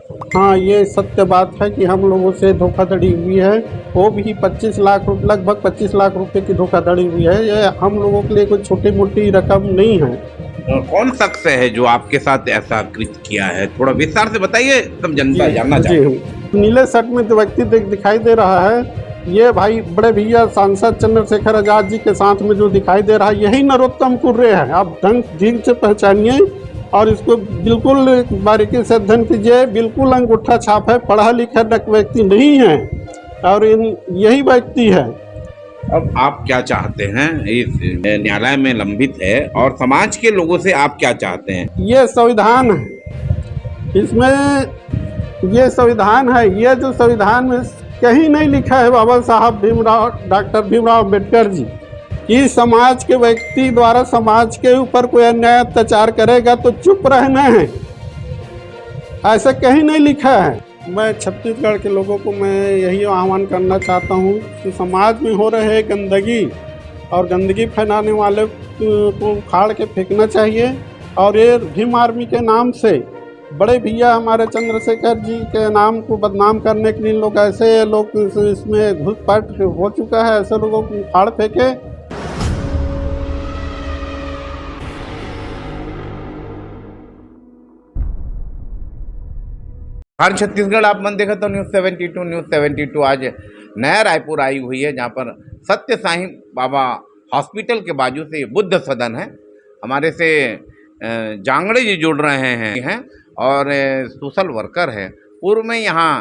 हाँ, ये सत्य बात है कि हम लोगों से धोखाधड़ी हुई है। वो भी 25 लाख लगभग 25 लाख रुपए की धोखाधड़ी हुई है। ये हम लोगों के लिए कोई छोटी मोटी रकम नहीं है। कौन शख्स है जो आपके साथ ऐसा कृत्य किया है? थोड़ा विस्तार से बताइए, सब जनता जी जानना जी, चाहती है। नीले शर्ट में जो व्यक्ति दिखाई दे रहा है, ये भाई बड़े भैया सांसद चंद्रशेखर आजाद जी के साथ में जो दिखाई दे रहा है, यही नरोत्तम कुर्रे है। आप ढंग ठीक से पहचानिए और इसको बिल्कुल बारीकी से अध्ययन कीजिए। बिल्कुल अंगूठा छाप है, पढ़ा लिखा व्यक्ति नहीं है और यही व्यक्ति है। अब आप क्या चाहते हैं? इस न्यायालय में लंबित है और समाज के लोगों से आप क्या चाहते हैं? ये संविधान है, इसमें ये संविधान है। ये जो संविधान में कहीं नहीं लिखा है बाबा साहब डॉक्टर भीमराव अम्बेडकर जी कि समाज के व्यक्ति द्वारा समाज के ऊपर कोई अन्याय अत्याचार करेगा तो चुप रहना है, ऐसा कहीं नहीं लिखा है। मैं छत्तीसगढ़ के लोगों को मैं यही आह्वान करना चाहता हूँ कि समाज में हो रहे गंदगी और गंदगी फैलाने वाले को उखाड़ के फेंकना चाहिए। और ये भीम आर्मी के नाम से बड़े भैया हमारे चंद्रशेखर जी के नाम को बदनाम करने के लिए लोग ऐसे लोग इसमें घुसपैठ हो चुका है, ऐसे लोगों को उखाड़ फेंके। हर छत्तीसगढ़ आप मन देखा तो न्यूज़ 72 आज नया रायपुर आई हुई है, जहाँ पर सत्य साईं बाबा हॉस्पिटल के बाजू से बुद्ध सदन है। हमारे से जांगड़े जी जुड़ रहे हैं और सोशल वर्कर है। पूर्व में यहाँ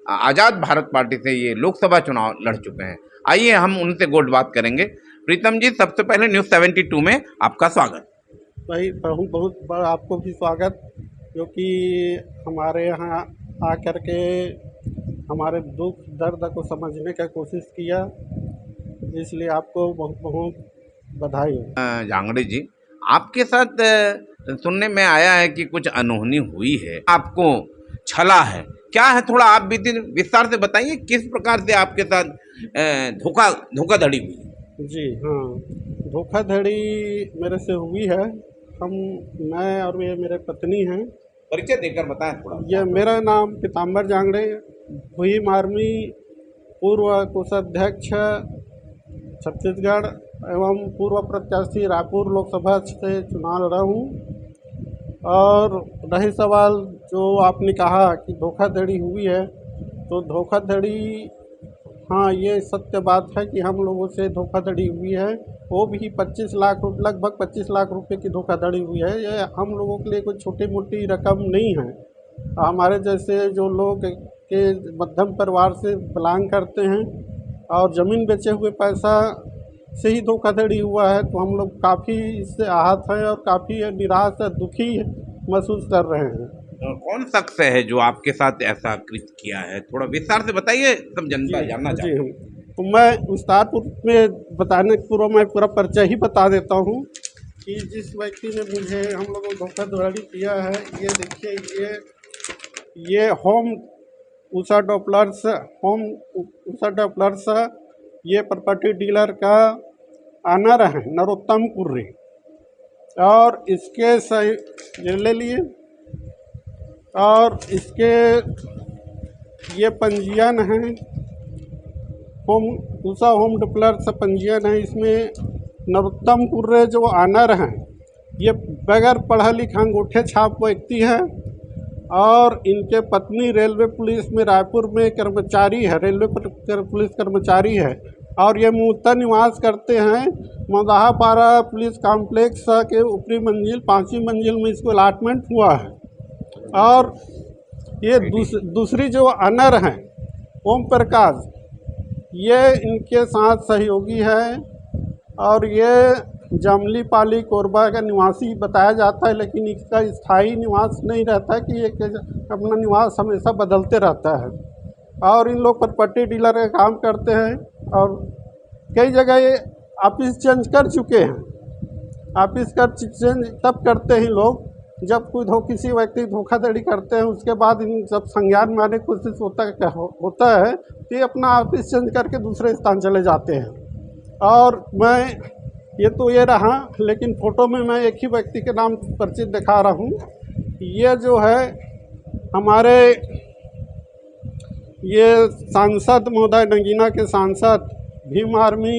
आज़ाद भारत पार्टी से ये लोकसभा चुनाव लड़ चुके हैं। आइए हम उनसे गोट बात करेंगे। प्रीतम जी, सबसे पहले न्यूज़ 72 में आपका स्वागत। भाई बहुत बहुत बड़ा आपको भी स्वागत, क्योंकि हमारे यहाँ आकर के हमारे दुख दर्द को समझने का कोशिश किया, इसलिए आपको बहुत बहुत बधाई हो। जांगड़े जी, आपके साथ सुनने में आया है कि कुछ अनहोनी हुई है, आपको छला है, क्या है? थोड़ा आप भी विस्तार से बताइए किस प्रकार से आपके साथ धोखाधड़ी हुई। जी हाँ, धोखाधड़ी मेरे से हुई है। मैं और ये मेरे पत्नी हैं। परिचय देकर बताएं थोड़ा। ये मेरा नाम पीताम्बर जांगड़े, भीम आर्मी पूर्व कोषाध्यक्ष छत्तीसगढ़ एवं पूर्व प्रत्याशी रायपुर लोकसभा से चुनाव लड़ा हूँ। और रही सवाल जो आपने कहा कि धोखाधड़ी हुई है, तो धोखाधड़ी, हाँ, ये सत्य बात है कि हम लोगों से धोखाधड़ी हुई है। वो भी 25 लाख लगभग 25 लाख रुपए की धोखाधड़ी हुई है। ये हम लोगों के लिए कोई छोटी मोटी रकम नहीं है। हमारे जैसे जो लोग के मध्यम परिवार से बिलोंग करते हैं और ज़मीन बेचे हुए पैसा से ही धोखाधड़ी हुआ है, तो हम लोग काफ़ी इससे आहत हैं और काफ़ी निराश और दुखी महसूस कर रहे हैं। कौन शख्स है जो आपके साथ ऐसा कृत्य किया है? थोड़ा विस्तार से बताइए, सब जनता जानना चाहती है। तो मैं विस्तारपुर में बताने के पूर्व मैं पूरा परिचय ही बता देता हूँ कि जिस व्यक्ति ने मुझे हम लोगों को धोखाधड़ी किया है, ये देखिए, ये होम उषा डॉपलर्स ये प्रॉपर्टी डीलर का ऑनर है नरोत्तम कुर्रे, और इसके सही ले लिए और इसके ये पंजीयन है, उषा होम डॉपलर्स पंजीयन है। इसमें नरोत्तम कुर्रे जो ऑनर हैं, ये बगैर पढ़ा लिखा अंगूठे छाप व्यक्ति है और इनके पत्नी रेलवे पुलिस में रायपुर में कर्मचारी है, रेलवे पुलिस कर्मचारी है। और ये मूलतः निवास करते हैं मदाहापारा पुलिस कॉम्प्लेक्स के ऊपरी मंजिल 5वीं मंजिल में इसको अलाटमेंट हुआ है। और ये दूसरी जो ऑनर हैं ओम प्रकाश, ये इनके साथ सहयोगी है और ये जामली पाली कोरबा का निवासी बताया जाता है, लेकिन इसका स्थायी निवास नहीं रहता कि ये अपना निवास हमेशा बदलते रहता है। और इन लोग प्रॉपर्टी डीलर का काम करते हैं और कई जगह ये ऑफिस चेंज कर चुके हैं। ऑफिस का चेंज तब करते हैं लोग जब किसी व्यक्ति धोखाधड़ी करते हैं, उसके बाद इन सब संज्ञान में आने की कोशिश होता है तो ये अपना ऑफिस चेंज करके दूसरे स्थान चले जाते हैं। और मैं ये रहा, लेकिन फ़ोटो में मैं एक ही व्यक्ति के नाम परिचित दिखा रहा हूँ। ये जो है हमारे ये सांसद महोदय, नगीना के सांसद, भीम आर्मी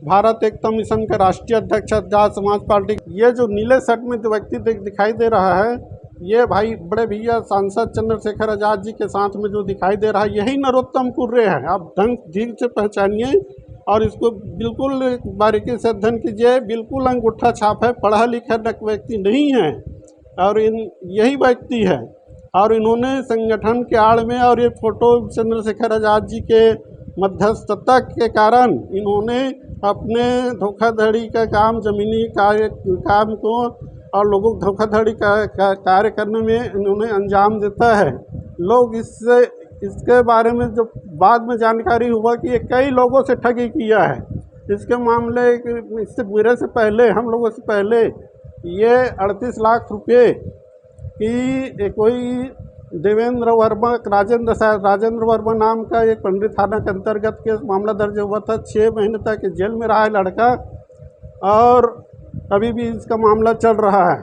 भारत एकता मिशन के राष्ट्रीय अध्यक्ष आजाद समाज पार्टी, ये जो नीले शर्ट में जो व्यक्ति दिखाई दे रहा है, ये भाई बड़े भैया सांसद चंद्रशेखर आजाद जी के साथ में जो दिखाई दे रहा है, यही नरोत्तम कुर्रे हैं। आप ढंग से पहचानिए और इसको बिल्कुल बारीकी से अध्ययन कीजिए। बिल्कुल अंगूठा छाप है, पढ़ा लिखा व्यक्ति नहीं है और यही व्यक्ति है। और इन्होंने संगठन के आड़ में, और ये फोटो चंद्रशेखर आजाद जी के मध्यस्थता के कारण इन्होंने अपने धोखाधड़ी का काम, जमीनी काम को और लोगों को धोखाधड़ी का कार्य करने में इन्होंने अंजाम देता है। लोग इसके बारे में जो बाद में जानकारी हुआ कि ये कई लोगों से ठगी किया है। इसके मामले इससे मेरे से पहले, हम लोगों से पहले, ये 38 लाख रुपए की कोई देवेंद्र वर्मा, राजेंद्र वर्मा नाम का एक पंडित थाना के अंतर्गत केस मामला दर्ज हुआ था। 6 महीने तक जेल में रहा है लड़का और अभी भी इसका मामला चल रहा है,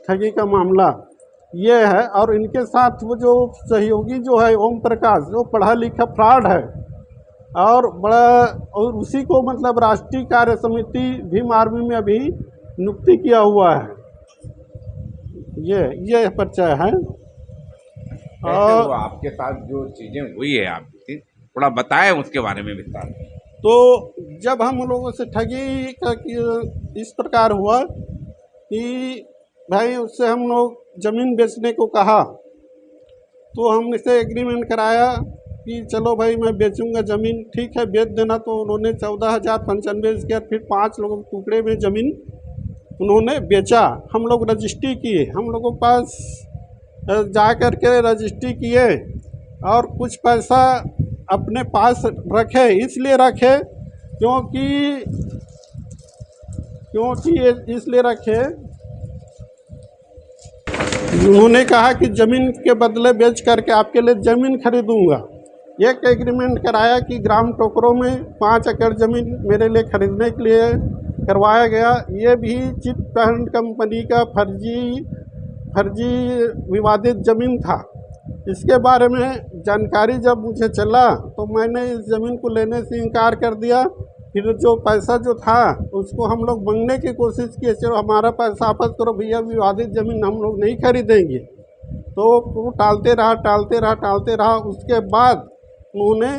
ठगी का मामला ये है। और इनके साथ वो जो सहयोगी जो है ओम प्रकाश, जो पढ़ा लिखा फ्रॉड है और उसी को मतलब राष्ट्रीय कार्य समिति भीम आर्मी में अभी नियुक्ति किया हुआ है। ये परिचय है। और आपके साथ जो चीज़ें हुई है आपकी, थोड़ा बताएं उसके बारे में विस्तार। तो जब हम लोगों से ठगी का इस प्रकार हुआ कि भाई उससे हम लोग ज़मीन बेचने को कहा, तो हमने से एग्रीमेंट कराया कि चलो भाई मैं बेचूंगा ज़मीन, ठीक है बेच देना। तो उन्होंने 14,095 स्क्वायर फीट 5 लोगों के टुकड़े में ज़मीन उन्होंने बेचा। हम लोग रजिस्ट्री किए, हम लोगों के पास जा कर के रजिस्ट्री किए और कुछ पैसा अपने पास रखे। इसलिए रखे क्योंकि इसलिए रखे, उन्होंने कहा कि ज़मीन के बदले बेच करके आपके लिए ज़मीन खरीदूंगा। एक एग्रीमेंट कराया कि ग्राम टोकरों में 5 एकड़ ज़मीन मेरे लिए खरीदने के लिए करवाया गया। ये भी चिट फंड कंपनी का फर्जी विवादित ज़मीन था। इसके बारे में जानकारी जब मुझे चला तो मैंने इस ज़मीन को लेने से इनकार कर दिया। फिर जो पैसा जो था उसको हम लोग मांगने की कोशिश किए, चलो हमारा पैसा वापस करो भैया, विवादित ज़मीन हम लोग नहीं खरीदेंगे। तो वो टालते रहा। उसके बाद उन्होंने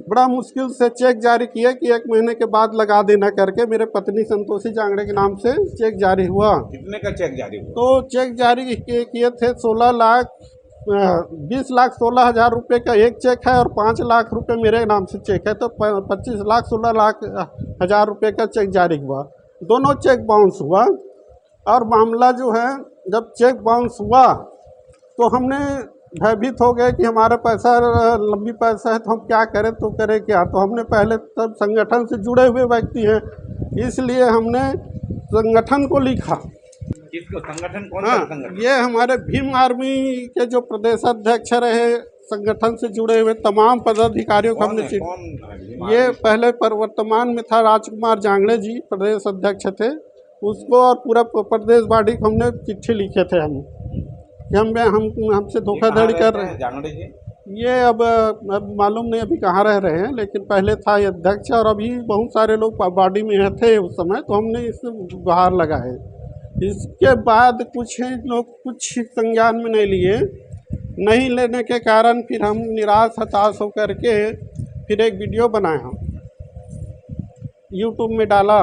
बड़ा मुश्किल से चेक जारी किया कि 1 महीने के बाद लगा देना करके। मेरे पत्नी संतोषी जांगड़े के नाम से चेक जारी हुआ। कितने का चेक जारी हुआ? तो चेक जारी किए थे 20 लाख 16 हज़ार रुपये का एक चेक है और 5 लाख रुपए मेरे नाम से चेक है। तो 25 लाख 16 लाख हज़ार रुपये का चेक जारी हुआ। दोनों चेक बाउंस हुआ और मामला जो है जब चेक बाउंस हुआ तो हमने भयभीत हो गए कि हमारा पैसा लंबी पैसा है तो हम क्या करें, तो करें क्या। तो हमने पहले तब संगठन से जुड़े हुए व्यक्ति हैं, इसलिए हमने संगठन को लिखा। किसको? संगठन कौन सा संगठन? ये हमारे भीम आर्मी के जो प्रदेश अध्यक्ष रहे, संगठन से जुड़े हुए तमाम पदाधिकारियों को हमने ये पहले वर्तमान में था राजकुमार जांगड़े जी प्रदेश अध्यक्ष थे, उसको और पूरा प्रदेश बॉडी को हमने चिट्ठी लिखे थे हम हमसे धोखाधड़ी कर रहे हैं जांगड़े जी। ये अब मालूम नहीं अभी कहाँ रह रहे हैं, लेकिन पहले था ये अध्यक्ष और अभी बहुत सारे लोग बॉडी में थे उस समय, तो हमने इससे बाहर लगाए। इसके बाद कुछ लोग कुछ संज्ञान में नहीं लेने के कारण फिर हम निराश हताश होकर के फिर एक वीडियो बनाया, यूट्यूब में डाला,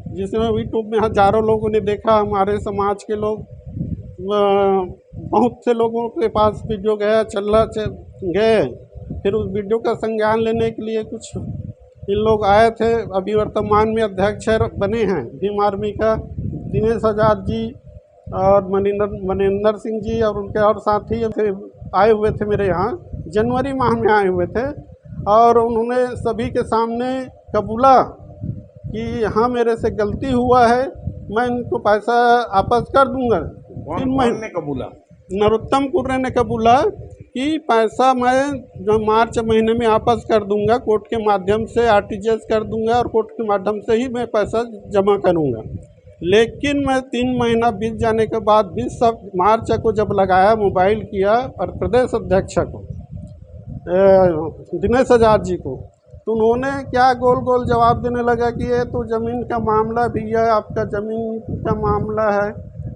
जिसमें यूट्यूब में हज़ारों लोगों ने देखा। हमारे समाज के लोग बहुत से लोगों के पास वीडियो गए। फिर उस वीडियो का संज्ञान लेने के लिए कुछ इन लोग आए थे। अभी वर्तमान में अध्यक्ष बने हैं भीम आर्मी का दिनेश आजाद जी और मनिंदर सिंह जी और उनके और साथी आए हुए थे मेरे यहाँ, जनवरी माह में आए हुए थे। और उन्होंने सभी के सामने कबूला कि हाँ मेरे से गलती हुआ है, मैं इनको पैसा वापस कर दूंगा। कौन ने कबूला? नरोत्तम कुर्रे ने कबूला कि पैसा मैं जो मार्च महीने में वापस कर दूंगा, कोर्ट के माध्यम से RTGS कर दूंगा और कोर्ट के माध्यम से ही मैं पैसा जमा करूंगा। लेकिन मैं 3 महीना बीत जाने के बाद 20 मार्च को जब लगाया, मोबाइल किया और प्रदेश अध्यक्ष को दिनेश आज़ाद जी को, तो उन्होंने क्या गोल गोल जवाब देने लगा कि ये तो ज़मीन का मामला भी है, आपका ज़मीन का मामला है।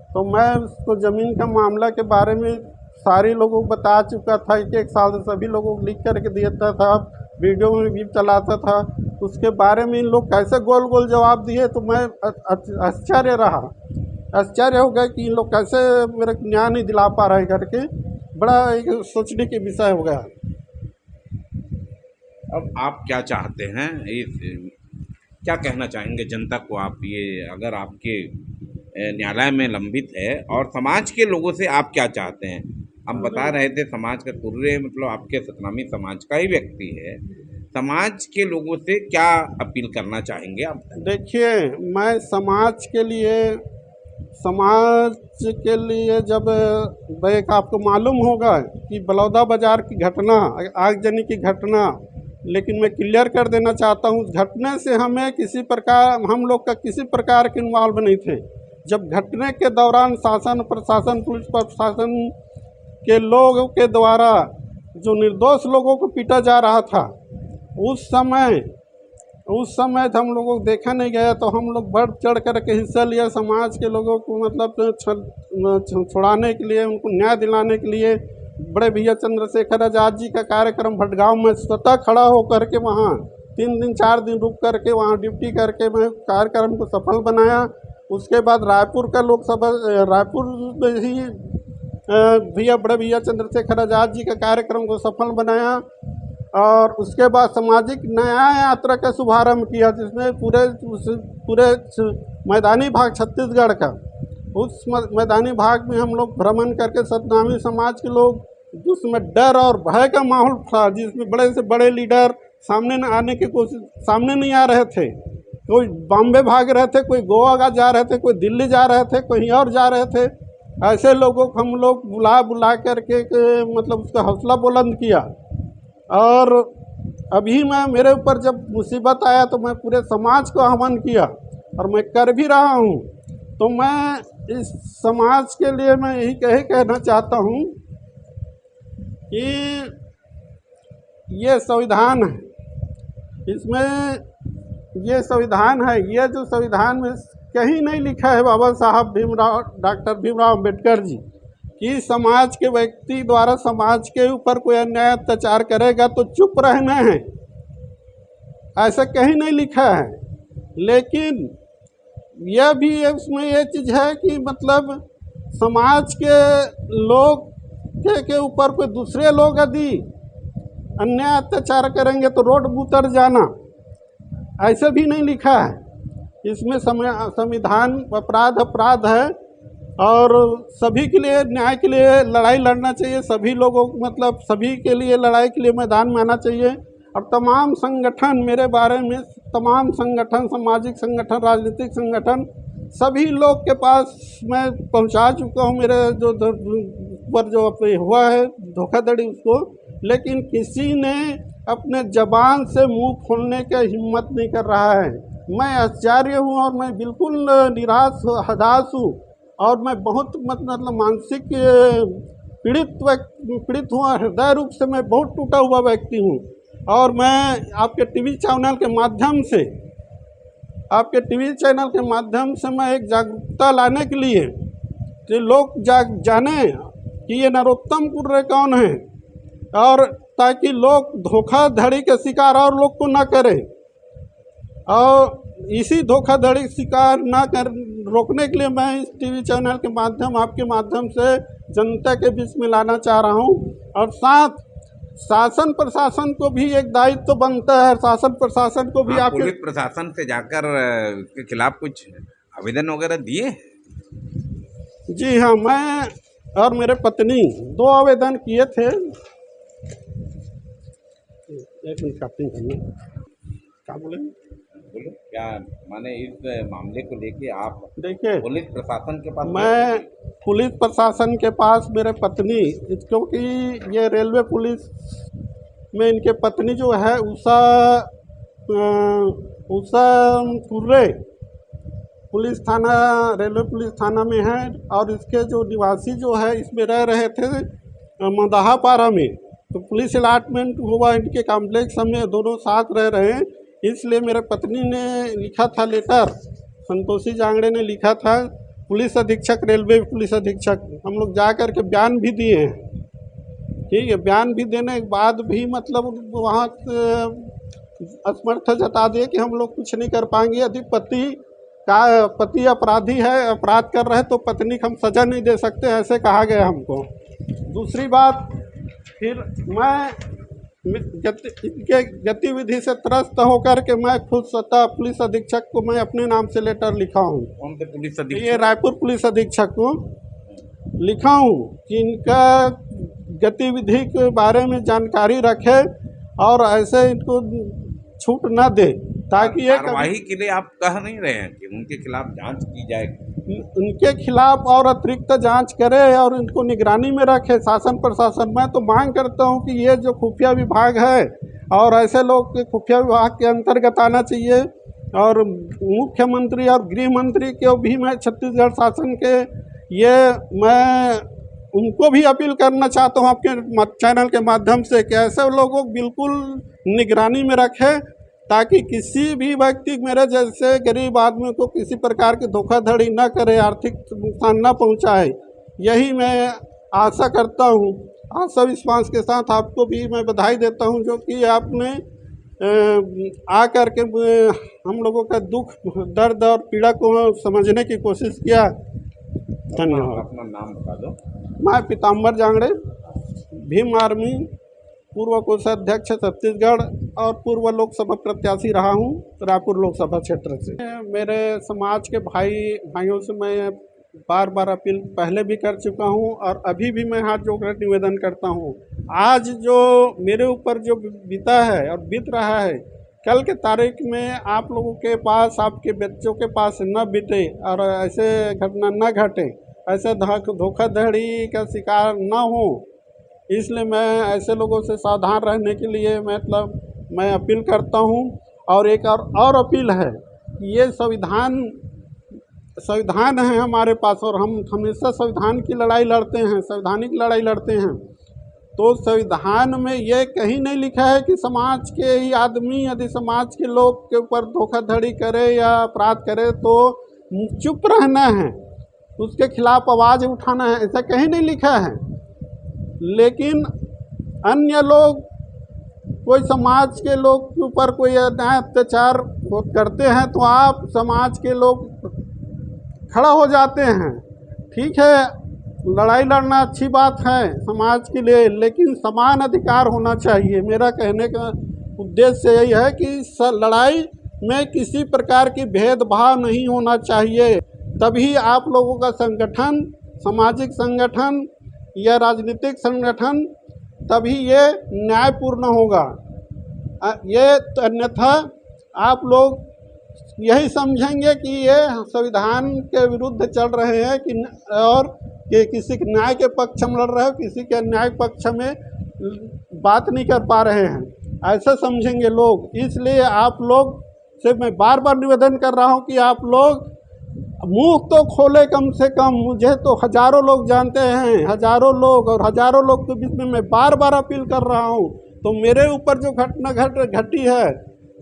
तो मैं उसको ज़मीन का मामला के बारे में सारे लोगों को बता चुका था, एक साल से सभी लोगों को लिख करके देता था, वीडियो में भी चलाता था। उसके बारे में इन लोग कैसे गोल गोल जवाब दिए, तो मैं आश्चर्य हो गया कि इन लोग कैसे मेरे को न्याय नहीं दिला पा रहे करके, बड़ा एक सोचने के विषय हो गया। अब आप क्या चाहते हैं, क्या कहना चाहेंगे जनता को आप, ये अगर आपके न्यायालय में लंबित है और समाज के लोगों से आप क्या चाहते हैं? हम बता रहे थे समाज का तुर्रे मतलब आपके सतनामी समाज का ही व्यक्ति है, समाज के लोगों से क्या अपील करना चाहेंगे आप? देखिए, मैं समाज के लिए जब एक आपको मालूम होगा कि बलौदा बाज़ार की घटना, आगजनी की घटना, लेकिन मैं क्लियर कर देना चाहता हूँ, घटने से हमें किसी प्रकार, हम लोग का किसी प्रकार के इन्वॉल्व नहीं थे। जब घटने के दौरान शासन प्रशासन, पुलिस प्रशासन के लोगों के द्वारा जो निर्दोष लोगों को पीटा जा रहा था, उस समय हम लोगों को देखा नहीं गया, तो हम लोग बढ़ चढ़ कर के हिस्सा लिया। समाज के लोगों को मतलब छुड़ाने के लिए, उनको न्याय दिलाने के लिए बड़े भैया चंद्रशेखर आज़ाद जी का कार्यक्रम भटगांव में स्वतः खड़ा होकर के वहाँ 3 दिन 4 दिन रुक करके वहाँ ड्यूटी करके मैं कार्यक्रम को सफल बनाया। उसके बाद रायपुर का लोकसभा, रायपुर में ही बड़े भैया चंद्रशेखर आज़ाद जी का कार्यक्रम को सफल बनाया। और उसके बाद सामाजिक न्याय यात्रा का शुभारंभ किया, जिसमें पूरे मैदानी भाग छत्तीसगढ़ का, उस मैदानी भाग में हम लोग भ्रमण करके सतनामी समाज के लोग, जिसमें डर और भय का माहौल था, जिसमें बड़े से बड़े लीडर सामने नहीं आ रहे थे। कोई बॉम्बे भाग रहे थे, कोई गोवा जा रहे थे, कोई दिल्ली जा रहे थे, कहीं और जा रहे थे। ऐसे लोगों को हम लोग बुला करके मतलब उसका हौसला बुलंद किया। और अभी मेरे ऊपर जब मुसीबत आया तो मैं पूरे समाज को आह्वान किया, और मैं कर भी रहा हूँ। तो मैं इस समाज के लिए मैं यही कहना चाहता हूँ कि ये संविधान है, इसमें ये संविधान है, ये जो संविधान में कहीं नहीं लिखा है बाबा साहब डॉक्टर भीमराव अम्बेडकर जी कि समाज के व्यक्ति द्वारा समाज के ऊपर कोई अन्याय अत्याचार करेगा तो चुप रहना है, ऐसा कहीं नहीं लिखा है। लेकिन यह भी उसमें ये चीज़ है कि मतलब समाज के लोग के ऊपर कोई दूसरे लोग यदि अन्याय अत्याचार करेंगे तो रोड पर उतर जाना, ऐसे भी नहीं लिखा है। इसमें संविधान अपराध है, और सभी के लिए न्याय के लिए लड़ाई लड़ना चाहिए। सभी लोगों को मतलब सभी के लिए लड़ाई के लिए मैदान में आना चाहिए। और तमाम संगठन, मेरे बारे में तमाम संगठन, सामाजिक संगठन, राजनीतिक संगठन, सभी लोग के पास मैं पहुंचा चुका हूं मेरे जो पर जो हुआ है धोखाधड़ी उसको, लेकिन किसी ने अपने जबान से मुंह खोलने की हिम्मत नहीं कर रहा है। मैं आश्चर्य हूं और मैं बिल्कुल निराश हताश हूं, और मैं बहुत मतलब मानसिक पीड़ित हुआ, हृदय रूप से मैं बहुत टूटा हुआ व्यक्ति हूं। और मैं आपके टीवी चैनल के माध्यम से मैं एक जागरूकता लाने के लिए कि लोग जाने कि ये नरोत्तम कुर्रे कौन है, और ताकि लोग धोखाधड़ी के शिकार और लोग को ना करें, और इसी धोखाधड़ी शिकार ना कर रोकने के लिए मैं इस टीवी चैनल के माध्यम, आपके माध्यम से जनता के बीच में लाना चाह रहा हूं। और साथ शासन प्रशासन को भी एक दायित्व तो बनता है, शासन प्रशासन को भी आप पुलिस प्रशासन से जाकर के खिलाफ कुछ आवेदन वगैरह दिए? जी हाँ, मैं और मेरे पत्नी 2 आवेदन किए थे। एक मिनट काटिंग करना, क्या बोले? बोलो, क्या माने इस मामले को लेके आप देखिए पुलिस प्रशासन के पास? मैं पुलिस प्रशासन के पास मेरे पत्नी, क्योंकि ये रेलवे पुलिस में इनके पत्नी जो है उषा कुर्रे, पुलिस थाना, रेलवे पुलिस थाना में है। और इसके जो निवासी जो है इसमें रह रहे थे मदाहापारा में, तो पुलिस अलॉटमेंट हुआ इनके कॉम्प्लेक्स में, दोनों साथ रह रहे हैं। इसलिए मेरे पत्नी ने लिखा था लेटर, संतोषी जांगड़े ने लिखा था पुलिस अधीक्षक, रेलवे पुलिस अधीक्षक, हम लोग जा कर के बयान भी दिए हैं। ठीक है, बयान भी देने के बाद भी मतलब वहाँ असमर्थ जता दिए कि हम लोग कुछ नहीं कर पाएंगे। यदि पति अपराधी है, अपराध कर रहे हैं, तो पत्नी को हम सज़ा नहीं दे सकते, ऐसे कहा गया हमको। दूसरी बात, फिर मैं इनके गतिविधि से त्रस्त होकर के मैं खुद स्वतः पुलिस अधीक्षक को मैं अपने नाम से लेटर लिखा हूँ। कौन से पुलिस अधीक्षक? ये रायपुर पुलिस अधीक्षक को लिखा हूँ कि इनका गतिविधि के बारे में जानकारी रखे और ऐसे इनको छूट न दे, ताकि ये कार्रवाई के लिए आप कह नहीं रहे हैं कि उनके खिलाफ जांच की जाए? उनके खिलाफ और अतिरिक्त जांच करे और इनको निगरानी में रखे शासन प्रशासन। मैं तो मांग करता हूं कि ये जो खुफिया विभाग है और ऐसे लोग के खुफिया विभाग के अंतर्गत आना चाहिए। और मुख्यमंत्री और गृह मंत्री को भी मैं, छत्तीसगढ़ शासन के, ये मैं उनको भी अपील करना चाहता हूं आपके चैनल के माध्यम से कि ऐसे लोगों को बिल्कुल निगरानी में रखें, ताकि किसी भी व्यक्ति, मेरे जैसे गरीब आदमी को किसी प्रकार की धोखाधड़ी न करे, आर्थिक नुकसान न पहुंचाए। यही मैं आशा करता हूं। आशा विश्वास के साथ आपको भी मैं बधाई देता हूं, जो कि आपने आकर के हम लोगों का दुख, दर्द और पीड़ा को समझने की कोशिश किया। धन्यवाद। अपना नाम बता दो। मैं पीताम्बर जांगड़े, भीम आर्मी पूर्व कोषाध्यक्ष छत्तीसगढ़ और पूर्व लोकसभा प्रत्याशी रहा हूं रायपुर लोकसभा क्षेत्र से। मेरे समाज के भाइयों से मैं बार बार अपील पहले भी कर चुका हूं और अभी भी मैं हाथ जोड़कर निवेदन करता हूं। आज जो मेरे ऊपर जो बीता है और बीत रहा है, कल के तारीख में आप लोगों के पास, आपके बच्चों के पास न बीते और ऐसे घटना न घटे, ऐसे धोखाधड़ी का शिकार न हो, इसलिए मैं ऐसे लोगों से सावधान रहने के लिए मैं अपील करता हूं। और एक और अपील है कि ये संविधान है हमारे पास और हम हमेशा संविधान की लड़ाई लड़ते हैं, संवैधानिक लड़ाई लड़ते हैं। तो संविधान में ये कहीं नहीं लिखा है कि समाज के ही आदमी यदि समाज के लोग के ऊपर धोखाधड़ी करे या अपराध करे तो चुप रहना है, उसके खिलाफ आवाज़ उठाना है, ऐसा कहीं नहीं लिखा है। लेकिन अन्य लोग, कोई समाज के लोग के ऊपर कोई अन्याय अत्याचार करते हैं तो आप समाज के लोग खड़ा हो जाते हैं। ठीक है, लड़ाई लड़ना अच्छी बात है समाज के लिए, लेकिन समान अधिकार होना चाहिए। मेरा कहने का उद्देश्य यही है कि लड़ाई में किसी प्रकार की भेदभाव नहीं होना चाहिए। तभी आप लोगों का संगठन, सामाजिक संगठन या राजनीतिक संगठन, तभी ये न्यायपूर्ण होगा। ये अन्यथा आप लोग यही समझेंगे कि ये संविधान के विरुद्ध चल रहे हैं कि किसी के न्याय के पक्ष में लड़ रहे हो, किसी के अन्याय पक्ष में बात नहीं कर पा रहे हैं, ऐसा समझेंगे लोग। इसलिए आप लोग से मैं बार बार निवेदन कर रहा हूं कि आप लोग मुंह तो खोले कम से कम। मुझे तो हज़ारों लोग जानते हैं, हज़ारों लोग, और हज़ारों लोग के बीच में मैं बार बार अपील कर रहा हूं। तो मेरे ऊपर जो घटना घटी है,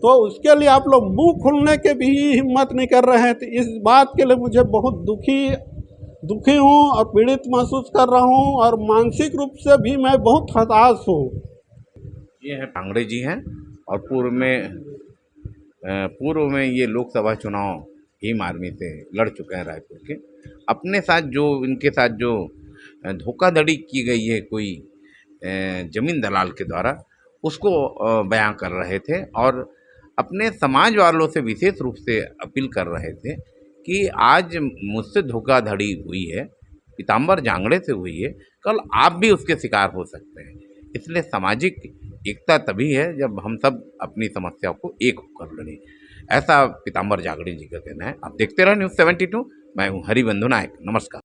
तो उसके लिए आप लोग मुंह खोलने के भी हिम्मत नहीं कर रहे हैं। तो इस बात के लिए मुझे बहुत दुखी हूँ और पीड़ित महसूस कर रहा हूँ और मानसिक रूप से भी मैं बहुत हताश हूँ। ये है जांगड़े जी हैं और पूर्व में ये लोकसभा चुनाव भीम आर्मी से लड़ चुके हैं रायपुर के। अपने साथ इनके साथ जो धोखाधड़ी की गई है कोई जमीन दलाल के द्वारा, उसको बयां कर रहे थे और अपने समाज वालों से विशेष रूप से अपील कर रहे थे कि आज मुझसे धोखाधड़ी हुई है, पीताम्बर जांगड़े से हुई है, कल आप भी उसके शिकार हो सकते हैं। इसलिए सामाजिक एकता तभी है जब हम सब अपनी समस्या को एक होकर लड़ें, ऐसा पीताम्बर जांगड़े जी का कहना है। आप देखते रहे News 72। मैं हूँ हरिबंधु नायक। नमस्कार।